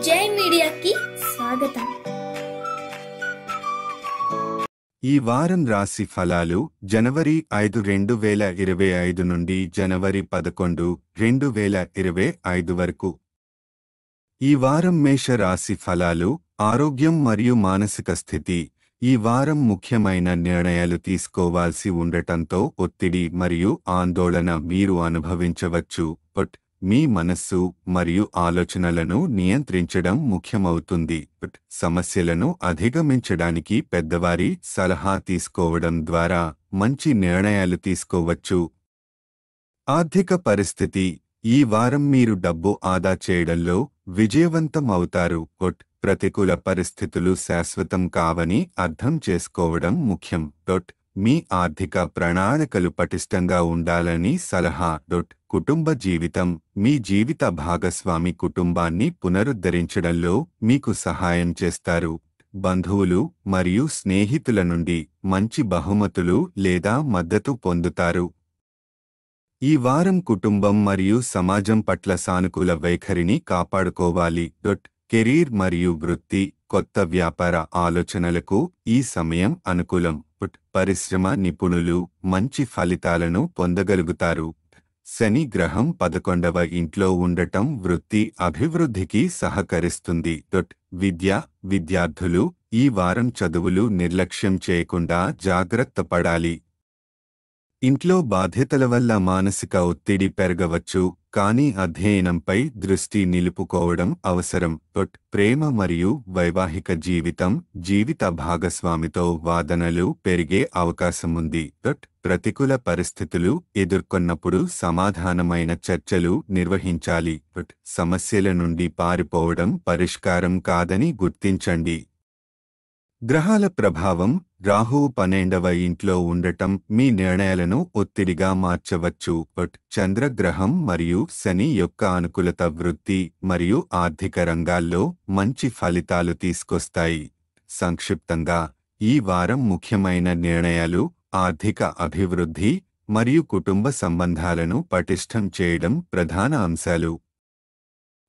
జై మీడియాకి స్వాగతం. ఈ వారం రాశి ఫలాలు జనవరి 5, 2025 నుండి జనవరి 11, 2025 వరకు. ఈ వారం మేష రాశి ఫలాలు ఆరోగ్యం మరియు మానసిక స్థితి. ఈ వారం ముఖ్యమైన నిర్ణయాలు తీసుకోవాల్సి ఉండటంతో ఒత్తిడి మరియు ఆందోళన మీరు అనుభవించవచ్చు. మీ మనస్సు మరియు ఆలోచనలను నియంత్రించడం ముఖ్యమవుతుంది. సమస్యలను అధిగమించడానికి పెద్దవారి సలహా తీసుకోవడం ద్వారా మంచి నిర్ణయాలు తీసుకోవచ్చు. ఆర్థిక పరిస్థితి. ఈ వారం మీరు డబ్బు ఆదా చేయడంలో విజయవంతం అవుతారు. ప్రతికూల పరిస్థితులు శాశ్వతం కావని అర్థం చేసుకోవడం ముఖ్యం. మీ ఆర్థిక ప్రణాళికలు పటిష్టంగా ఉండాలని సలహా. కుటుంబ జీవితం. మీ జీవిత భాగస్వామి కుటుంబాన్ని పునరుద్ధరించడంలో మీకు సహాయం చేస్తారు. బంధువులు మరియు స్నేహితుల నుండి మంచి బహుమతులు లేదా మద్దతు పొందుతారు. ఈ వారం కుటుంబం మరియు సమాజం పట్ల సానుకూల వైఖరిని కాపాడుకోవాలి. కెరీర్ మరియు వృత్తి. కొత్త వ్యాపార ఆలోచనలకు ఈ సమయం అనుకూలం. పరిశ్రమ నిపుణులు మంచి ఫలితాలను పొందగలుగుతారు. శని గ్రహం 11వ ఇంట్లో ఉండటం వృత్తి అభివృద్ధికి సహకరిస్తుంది. విద్యార్థులు ఈ వారం చదువులు నిర్లక్ష్యం చేయకుండా జాగ్రత్త పడాలి. ఇంట్లో బాధ్యతల వల్ల మానసిక ఒత్తిడి పెరగవచ్చు, కానీ అధ్యయనంపై దృష్టి నిలుపుకోవడం అవసరం. ప్రేమ మరియు వైవాహిక జీవితం. జీవిత భాగస్వామితో వాదనలు పెరిగే అవకాశముంది. ప్రతికూల పరిస్థితులు ఎదుర్కొన్నప్పుడు సమాధానమైన చర్చలు నిర్వహించాలి. సమస్యల నుండి పారిపోవడం పరిష్కారం కాదని గుర్తించండి. గ్రహాల ప్రభావం. రాహువు 12వ ఇంట్లో ఉండటం మీ నిర్ణయాలను ఒత్తిడిగా మార్చవచ్చు. చంద్రగ్రహం మరియు శని యొక్క అనుకూలత వృత్తి మరియు ఆర్థిక రంగాల్లో మంచి ఫలితాలు తీసుకొస్తాయి. సంక్షిప్తంగా, ఈ వారం ముఖ్యమైన నిర్ణయాలు ఆర్థిక అభివృద్ధి మరియు కుటుంబ సంబంధాలను పటిష్టం చేయడం ప్రధాన అంశాలు.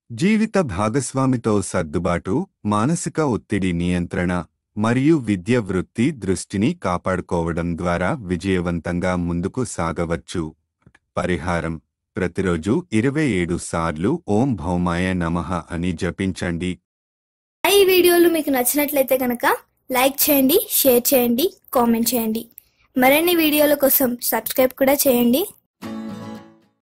జీవిత భాగస్వామితో సర్దుబాటు, మానసిక ఒత్తిడి నియంత్రణ మరియు విద్య వృత్తి దృష్టిని కాపాడుకోవడం ద్వారా విజయవంతంగా ముందుకు సాగవచ్చు. పరిహారం. ప్రతిరోజు 27 సార్లు ఓం భౌమాయ నమః అని జపించండి. ఈ వీడియోలు మీకు నచ్చినట్లయితే కనుక లైక్ చేయండి, షేర్ చేయండి, కామెంట్ చేయండి. మరిన్ని వీడియోల కోసం సబ్స్క్రైబ్ కూడా చేయండి.